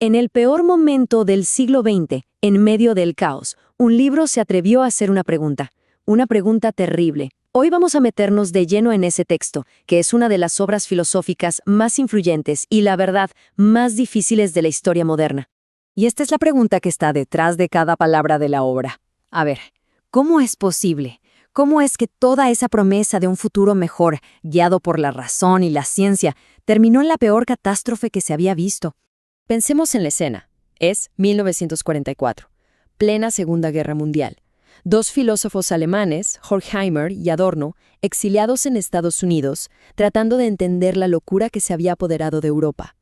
En el peor momento del siglo XX, en medio del caos, un libro se atrevió a hacer una pregunta terrible. Hoy vamos a meternos de lleno en ese texto, que es una de las obras filosóficas más influyentes y, la verdad, más difíciles de la historia moderna. Y esta es la pregunta que está detrás de cada palabra de la obra. A ver, ¿cómo es posible? ¿Cómo es que toda esa promesa de un futuro mejor, guiado por la razón y la ciencia, terminó en la peor catástrofe que se había visto? Pensemos en la escena. Es 1944, plena Segunda Guerra Mundial. Dos filósofos alemanes, Horkheimer y Adorno, exiliados en Estados Unidos, tratando de entender la locura que se había apoderado de Europa.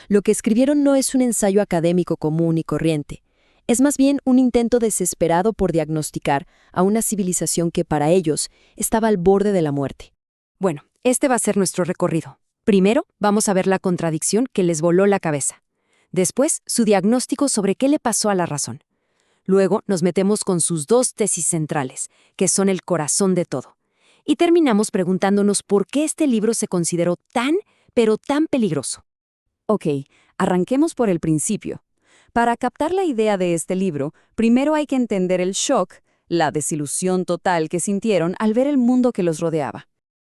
Lo que escribieron no es un ensayo académico común y corriente. Es más bien un intento desesperado por diagnosticar a una civilización que para ellos estaba al borde de la muerte. Bueno, este va a ser nuestro recorrido. Primero, vamos a ver la contradicción que les voló la cabeza. Después, su diagnóstico sobre qué le pasó a la razón. Luego, nos metemos con sus dos tesis centrales, que son el corazón de todo. Y terminamos preguntándonos por qué este libro se consideró tan, pero tan peligroso. Ok, arranquemos por el principio. Para captar la idea de este libro, primero hay que entender el shock, la desilusión total que sintieron al ver el mundo que los rodeaba.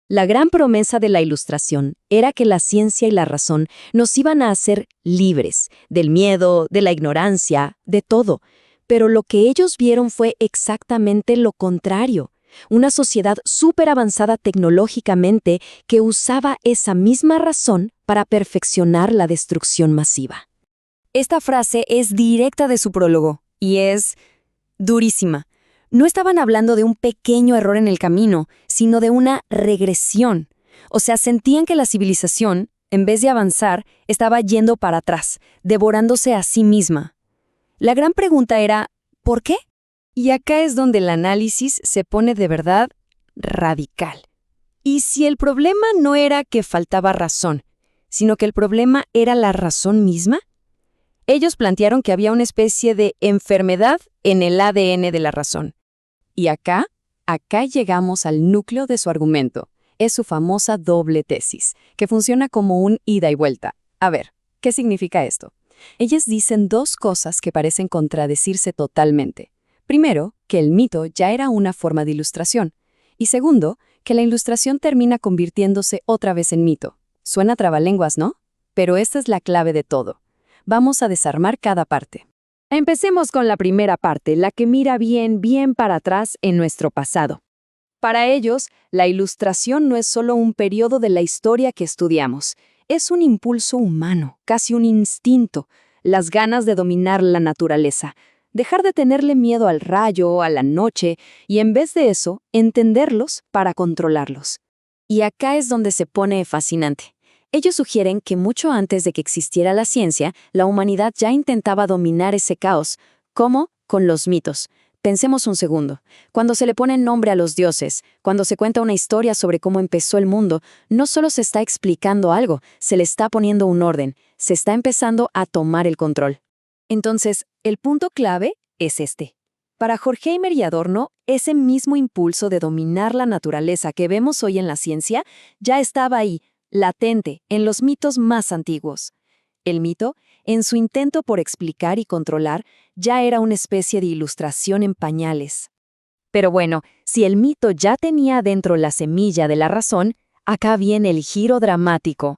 La gran promesa de la Ilustración era que la ciencia y la razón nos iban a hacer libres, del miedo, de la ignorancia, de todo. Pero lo que ellos vieron fue exactamente lo contrario. Una sociedad súper avanzada tecnológicamente que usaba esa misma razón para perfeccionar la destrucción masiva. Esta frase es directa de su prólogo y es durísima. No estaban hablando de un pequeño error en el camino, sino de una regresión. O sea, sentían que la civilización, en vez de avanzar, estaba yendo para atrás, devorándose a sí misma. La gran pregunta era, ¿por qué? Y acá es donde el análisis se pone de verdad radical. ¿Y si el problema no era que faltaba razón, sino que el problema era la razón misma? Ellos plantearon que había una especie de enfermedad en el ADN de la razón. Y acá llegamos al núcleo de su argumento. Es su famosa doble tesis, que funciona como un ida y vuelta. A ver, ¿qué significa esto? Ellas dicen dos cosas que parecen contradecirse totalmente. Primero, que el mito ya era una forma de ilustración. Y segundo, que la ilustración termina convirtiéndose otra vez en mito. Suena trabalenguas, ¿no? Pero esta es la clave de todo. Vamos a desarmar cada parte. Empecemos con la primera parte, la que mira bien para atrás en nuestro pasado. Para ellos, la ilustración no es solo un periodo de la historia que estudiamos. Es un impulso humano, casi un instinto, las ganas de dominar la naturaleza, dejar de tenerle miedo al rayo, a la noche, y en vez de eso, entenderlos para controlarlos. Y acá es donde se pone fascinante. Ellos sugieren que mucho antes de que existiera la ciencia, la humanidad ya intentaba dominar ese caos. ¿Cómo? Con los mitos. Pensemos un segundo. Cuando se le pone nombre a los dioses, cuando se cuenta una historia sobre cómo empezó el mundo, no solo se está explicando algo, se le está poniendo un orden, se está empezando a tomar el control. Entonces, el punto clave es este. Para Horkheimer y Adorno, ese mismo impulso de dominar la naturaleza que vemos hoy en la ciencia ya estaba ahí, latente, en los mitos más antiguos. El mito, en su intento por explicar y controlar, ya era una especie de ilustración en pañales. Pero bueno, si el mito ya tenía adentro la semilla de la razón, acá viene el giro dramático.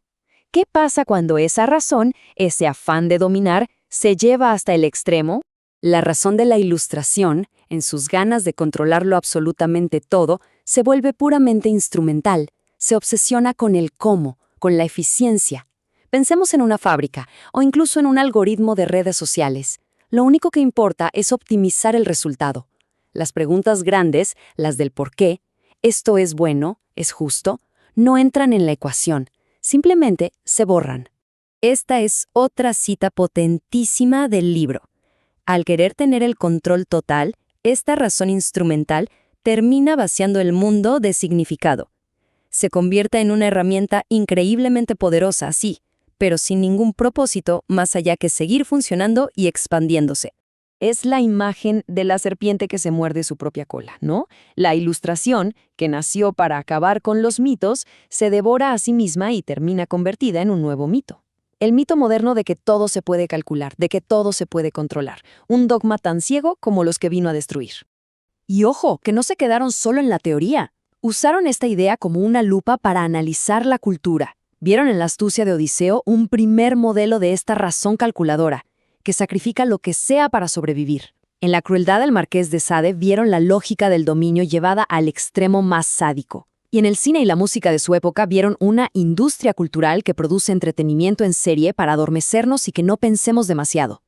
¿Qué pasa cuando esa razón, ese afán de dominar, se lleva hasta el extremo? La razón de la ilustración, en sus ganas de controlarlo absolutamente todo, se vuelve puramente instrumental. Se obsesiona con el cómo, con la eficiencia. Pensemos en una fábrica o incluso en un algoritmo de redes sociales. Lo único que importa es optimizar el resultado. Las preguntas grandes, las del por qué, ¿esto es bueno? ¿Es justo? No entran en la ecuación. Simplemente se borran. Esta es otra cita potentísima del libro. Al querer tener el control total, esta razón instrumental termina vaciando el mundo de significado. Se convierte en una herramienta increíblemente poderosa, sí, pero sin ningún propósito más allá que seguir funcionando y expandiéndose. Es la imagen de la serpiente que se muerde su propia cola, ¿no? La ilustración, que nació para acabar con los mitos, se devora a sí misma y termina convertida en un nuevo mito. El mito moderno de que todo se puede calcular, de que todo se puede controlar. Un dogma tan ciego como los que vino a destruir. Y ojo, que no se quedaron solo en la teoría. Usaron esta idea como una lupa para analizar la cultura. Vieron en la astucia de Odiseo un primer modelo de esta razón calculadora, que sacrifica lo que sea para sobrevivir. En la crueldad del Marqués de Sade vieron la lógica del dominio llevada al extremo más sádico. Y en el cine y la música de su época vieron una industria cultural que produce entretenimiento en serie para adormecernos y que no pensemos demasiado.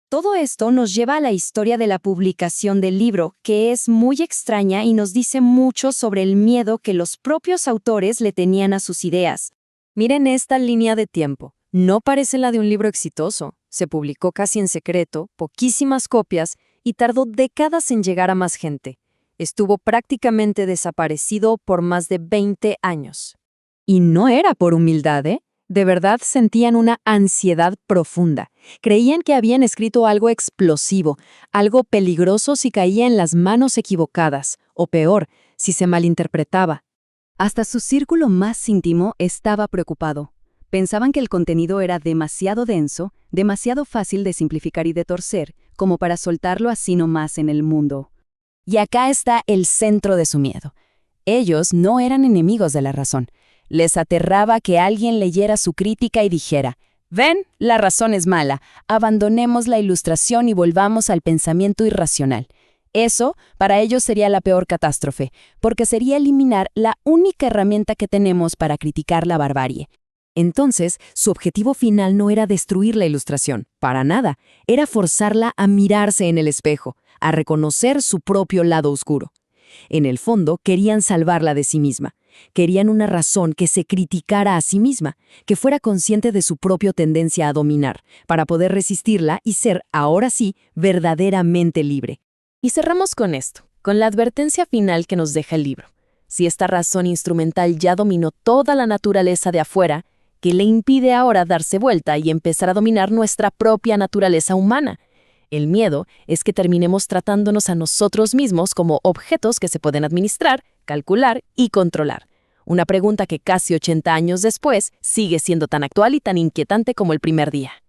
Todo esto nos lleva a la historia de la publicación del libro, que es muy extraña y nos dice mucho sobre el miedo que los propios autores le tenían a sus ideas. Miren esta línea de tiempo. No parece la de un libro exitoso. Se publicó casi en secreto, poquísimas copias, y tardó décadas en llegar a más gente. Estuvo prácticamente desaparecido por más de 20 años. Y no era por humildad, ¿eh? De verdad sentían una ansiedad profunda. Creían que habían escrito algo explosivo, algo peligroso si caía en las manos equivocadas, o peor, si se malinterpretaba. Hasta su círculo más íntimo estaba preocupado. Pensaban que el contenido era demasiado denso, demasiado fácil de simplificar y de torcer, como para soltarlo así nomás en el mundo. Y acá está el centro de su miedo. Ellos no eran enemigos de la razón. Les aterraba que alguien leyera su crítica y dijera: «Ven, la razón es mala, abandonemos la ilustración y volvamos al pensamiento irracional». Eso, para ellos, sería la peor catástrofe, porque sería eliminar la única herramienta que tenemos para criticar la barbarie. Entonces, su objetivo final no era destruir la ilustración, para nada, era forzarla a mirarse en el espejo, a reconocer su propio lado oscuro. En el fondo, querían salvarla de sí misma. Querían una razón que se criticara a sí misma, que fuera consciente de su propia tendencia a dominar, para poder resistirla y ser, ahora sí, verdaderamente libre. Y cerramos con esto, con la advertencia final que nos deja el libro. Si esta razón instrumental ya dominó toda la naturaleza de afuera, ¿qué le impide ahora darse vuelta y empezar a dominar nuestra propia naturaleza humana? El miedo es que terminemos tratándonos a nosotros mismos como objetos que se pueden administrar, calcular y controlar. Una pregunta que casi 80 años después sigue siendo tan actual y tan inquietante como el primer día.